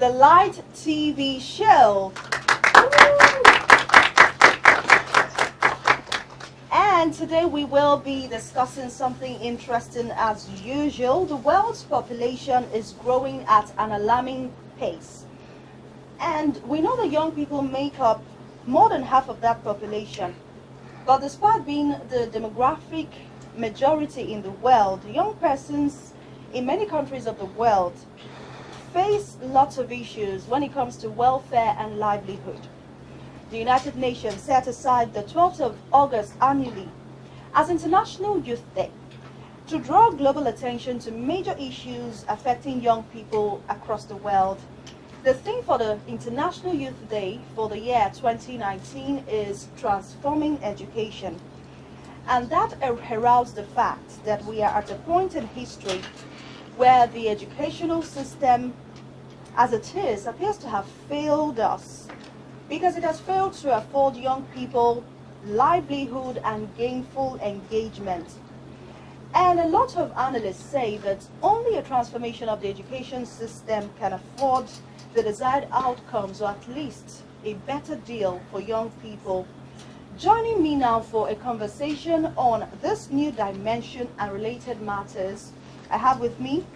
the Light TV show. And today we will be discussing something interesting as usual. The world's population is growing at an alarming pace. And we know that young people make up more than half of that population. But despite being the demographic majority in the world, young persons in many countries of the world face lots of issues when it comes to welfare and livelihood. The United Nations set aside the 12th of August annually as International Youth Day to draw global attention to major issues affecting young people across the world. The theme for the International Youth Day for the year 2019 is Transforming Education. And that heralds the fact that we are at a point in history where the educational system, as it is, appears to have failed us, because it has failed to afford young people livelihood and gainful engagement. And a lot of analysts say that only a transformation of the education system can afford the desired outcomes, or at least a better deal for young people. Joining me now for a conversation on this new dimension and related matters, I have with me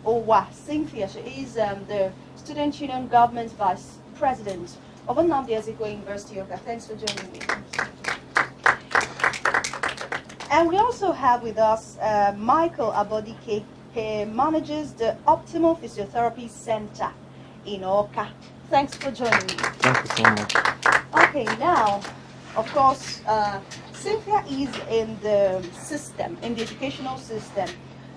Cynthia Uwah. She is the Student Union Government Vice President of Nnamdi Ezekwe University. Thanks for joining me. And we also have with us Micheal Abodike. He manages the Optimal Physiotherapy Center in Oka. Thanks for joining me. Thank you so much. Okay, now, of course, Cynthia is in the system, in the educational system.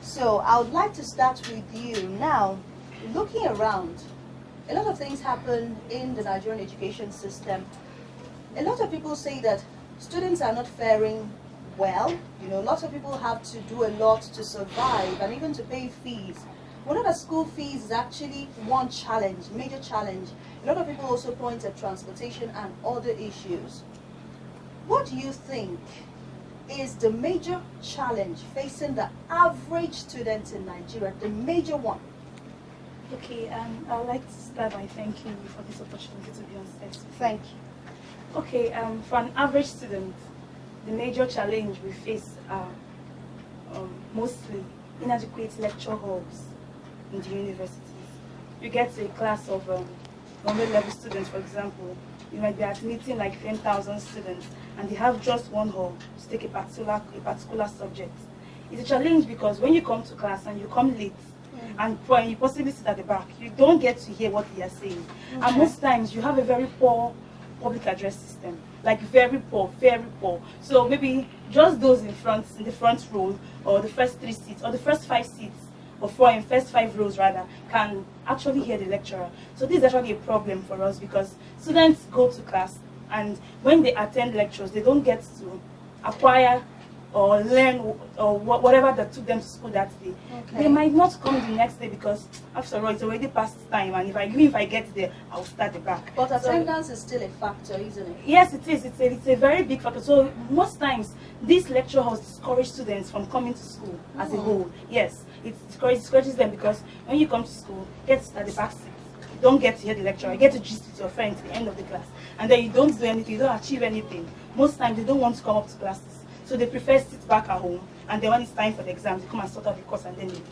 So I would like to start with you. Now, looking around, a lot of things happen in the Nigerian education system. A lot of people say that students are not faring well. You know, lots of people have to do a lot to survive and even to pay fees. We know that school fees is actually one challenge, major challenge. A lot of people also point at transportation and other issues. What do you think is the major challenge facing the average student in Nigeria, the major one? Okay, I would like to start by thanking you for this opportunity to be on set. Thank you. Okay, for an average student, the major challenge we face are mostly inadequate lecture halls in the universities. You get a class of 100-level students, for example, you might be admitting like 10,000 students, and they have just one hall to take a particular subject. It's a challenge because when you come to class and you come late, and you possibly sit at the back, you don't get to hear what they are saying. Okay. And most times you have a very poor public address system, like very poor. So maybe just those in the front row, or the first 3 seats, or the first 5 seats, or first 5 rows rather, can actually hear the lecturer. So this is actually a problem for us because students go to class, and when they attend lectures, they don't get to acquire or learn or whatever that took them to school that day. Okay. They might not come the next day because after all it's already past time, and if I get there, I'll start the back. But attendance is still a factor, isn't it? Yes, it is. It's a very big factor. So most times these lecture halls discourage students from coming to school as a whole. Yes, it discourages them because when you come to school, get at the back seat. You don't get to hear the lecture. You get to gist with your friends at the end of the class, and then you don't do anything. You don't achieve anything. Most times they don't want to come up to classes. So they prefer to sit back at home, and then when it's time for the exams, they come and sort out the course and then they leave.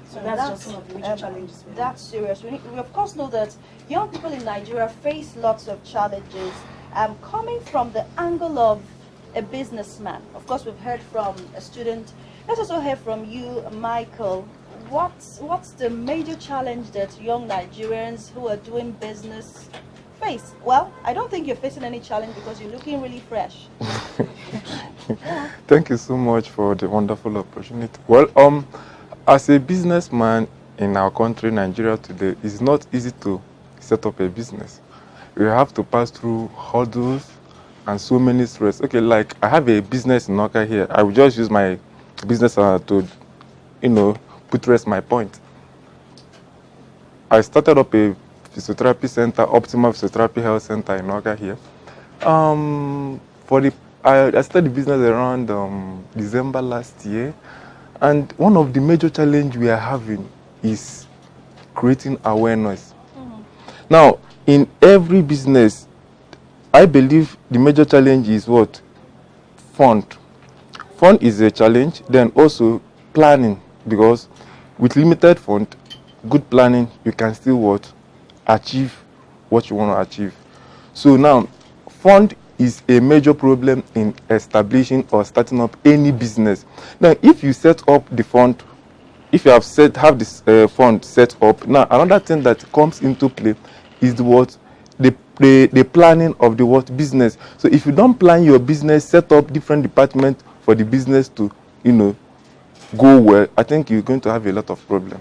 So that's just one of the major challenges. That's serious. We of course know that young people in Nigeria face lots of challenges. Coming from the angle of a businessman, of course we've heard from a student. Let's also hear from you, Micheal. What's the major challenge that young Nigerians who are doing business face? Well, I don't think you're facing any challenge because you're looking really fresh. Yeah. Thank you so much for the wonderful opportunity. Well, as a businessman in our country, Nigeria today, it's not easy to set up a business. You have to pass through hurdles and so many stress. Okay, like I have a business in Oka here. I will just use my business to, buttress my point. I started up a physiotherapy center, Optimal Physiotherapy Health Center in Oka here. I started the business around December last year, and one of the major challenges we are having is creating awareness. Now, in every business, I believe the major challenge is what? Fund. Fund is a challenge, then also planning, because with limited fund, good planning, you can still what? Achieve what you want to achieve. So now, fund is a major problem in establishing or starting up any business. Now, if you set up the fund, if you have this fund set up, now another thing that comes into play is the planning of the what business. So if you don't plan your business, set up different departments for the business to go well, I think you're going to have a lot of problem.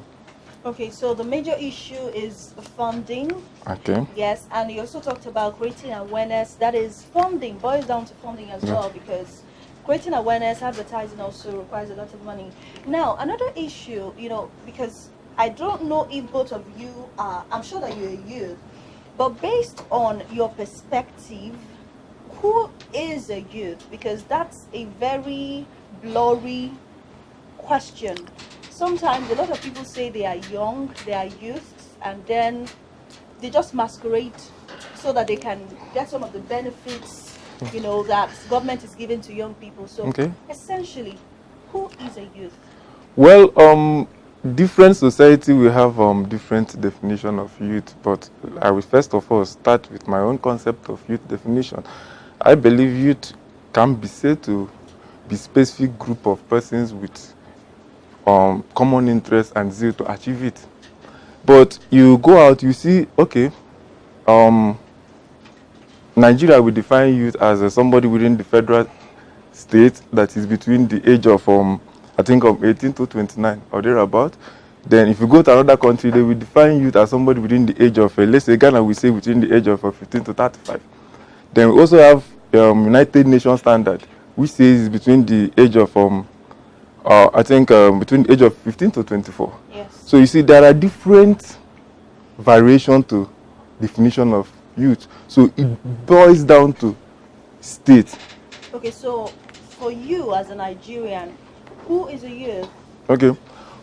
Okay, so the major issue is funding. Okay. Yes, and you also talked about creating awareness. That is, funding boils down to funding as well, because creating awareness, advertising also requires a lot of money. Now, another issue, because I don't know if both of you are, I'm sure that you're a youth, but based on your perspective, who is a youth? Because that's a very blurry question. Sometimes a lot of people say they are young, they are youths, and then they just masquerade so that they can get some of the benefits, that government is giving to young people. So essentially, who is a youth? Well, different society will have different definition of youth, but I will first of all start with my own concept of youth definition. I believe youth can be said to be specific group of persons with common interest and zeal to achieve it. But you go out, you see, okay, Nigeria will define youth as somebody within the federal state that is between the age of I think 18 to 29 or thereabout. Then if you go to another country, they will define youth as somebody within the age of let's say Ghana, we say between the age of 15 to 35. Then we also have United Nations standard, which says between the age of I think between the age of 15 to 24. Yes. So you see, there are different variations to definition of youth. So it boils down to state. Okay, so for you as a Nigerian, who is a youth? Okay.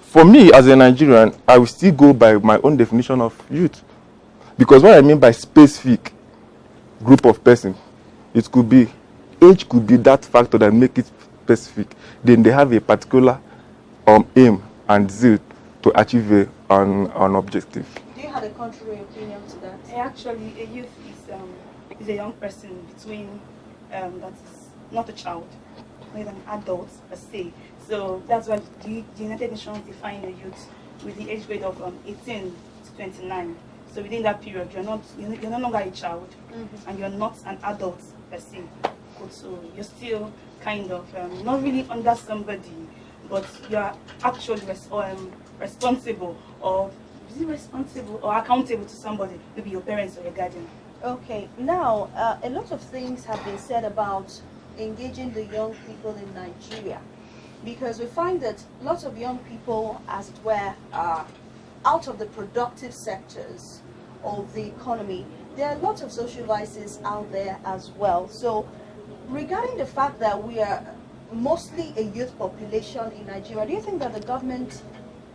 For me as a Nigerian, I will still go by my own definition of youth. Because what I mean by specific group of person, it could be, age could be that factor that make it specific. Then they have a particular aim and zeal to achieve an objective. Do you have a contrary opinion to that? Actually, a youth is a young person between that is not a child, not an adult per se. So that's why the United Nations define the youth with the age grade of 18 to 29. So within that period, you're no longer a child, and you're not an adult per se. So you're still kind of not really under somebody, but you're actually responsible or accountable to somebody, maybe your parents or your guardian. Okay, now a lot of things have been said about engaging the young people in Nigeria, because we find that lots of young people, as it were, are out of the productive sectors of the economy. There are lots of social vices out there as well. So regarding the fact that we are mostly a youth population in Nigeria, do you think that the government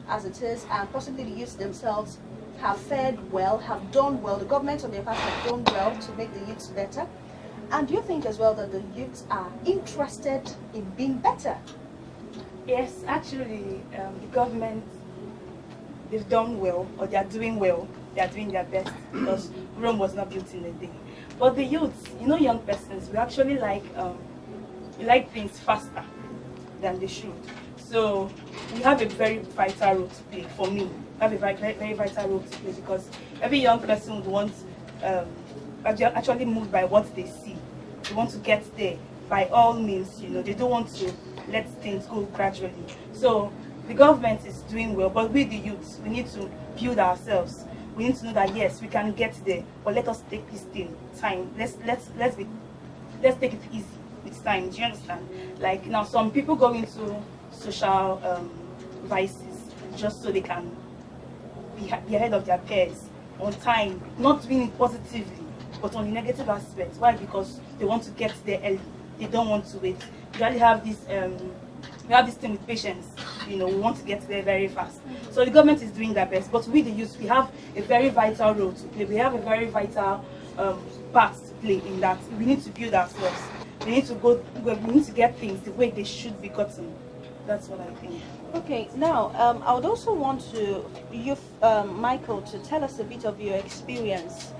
as it is, and possibly the youths themselves, have fared well, have done well, the government on their part have done well to make the youths better? And do you think as well that the youths are interested in being better? Yes, actually, the government, they've done well, or they are doing well, they are doing their best, because Rome was not built in a day. But the youths, young persons, we actually like things faster than they should. So we have a very vital role to play. For me, we have a very, very vital role to play, because every young person would want, actually moved by what they see. They want to get there by all means. They don't want to let things go gradually. So the government is doing well, but we the youths, we need to build ourselves. We need to know that yes, we can get there, but let us take this thing time. Let's take it easy with time. Do you understand? Like now, some people go into social vices just so they can be ahead of their peers on time, not doing it positively, but on the negative aspect. Why? Because they want to get there early. They don't want to wait. You really have this we have this thing with patience. we want to get there very fast. So the government is doing their best, but we the youth, we have a very vital role to play. We have a very vital part to play in that. We need to build ourselves. We need to get things the way they should be gotten. That's what I think. Okay, now I would also want you, Micheal, to tell us a bit of your experience.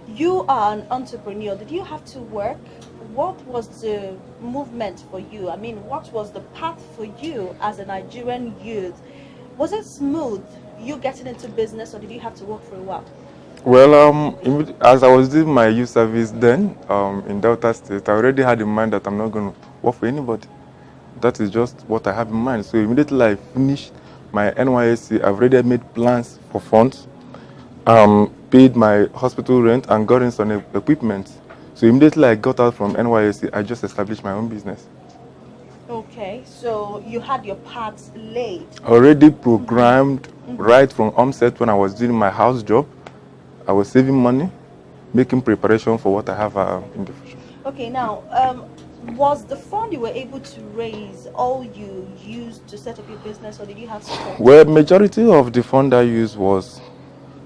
You are an entrepreneur. Did you have to work? What was the movement for you? I mean, what was the path for you as a Nigerian youth? Was it smooth, you getting into business, or did you have to work for a while? Well, as I was doing my youth service then in Delta State, I already had in mind that I'm not going to work for anybody. That is just what I have in mind. So immediately I finished my NYSC, I've already made plans for funds, paid my hospital rent, and got in some equipment. So immediately I got out from NYSC, I just established my own business. Okay, so you had your paths laid. Already programmed right from onset when I was doing my house job. I was saving money, making preparation for what I have in the future. Okay, now, was the fund you were able to raise all you used to set up your business, or did you have support? Well, majority of the fund I used was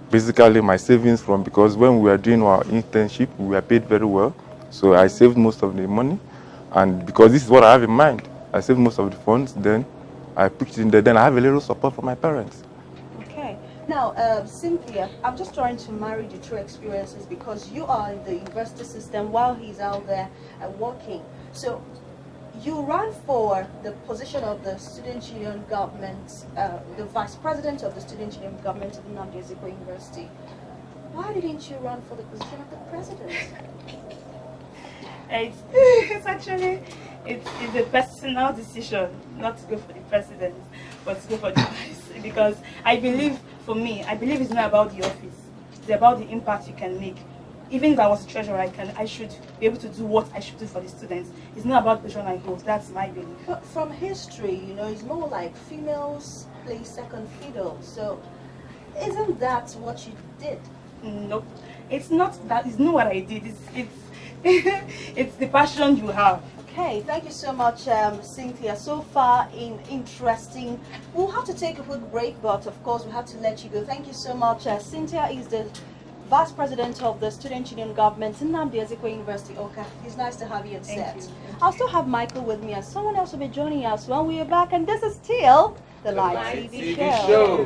basically my savings from, because when we were doing our internship, we were paid very well. So I saved most of the money, and because this is what I have in mind, I saved most of the funds, then I put it in there, then I have a little support from my parents. Okay. Now, Cynthia, I'm just trying to marry the two experiences because you are in the university system while he's out there working. So you ran for the position of the Student Union government, the vice president of the Student Union government of Nnamdi Ezekwe University. Why didn't you run for the position of the president? It's actually it's a personal decision not to go for the president, but to go for the vice. Because I believe, for me, I believe it's not about the office. It's about the impact you can make. Even if I was a treasurer, I should be able to do what I should do for the students. It's not about the position I hold. That's my belief. But from history, it's more like females play second fiddle. So, isn't that what you did? Nope. It's not that. It's not what I did. It's it's the passion you have. Okay, thank you so much, Cynthia. So far, interesting. We'll have to take a quick break, but of course, we have to let you go. Thank you so much. Cynthia is the Vice President of the Student Union Government in Nnamdi Ezekwe University, Oka. It's nice to have you on set. I'll still have Micheal with me, and someone else will be joining us when we are back. And this is still the Live TV Show.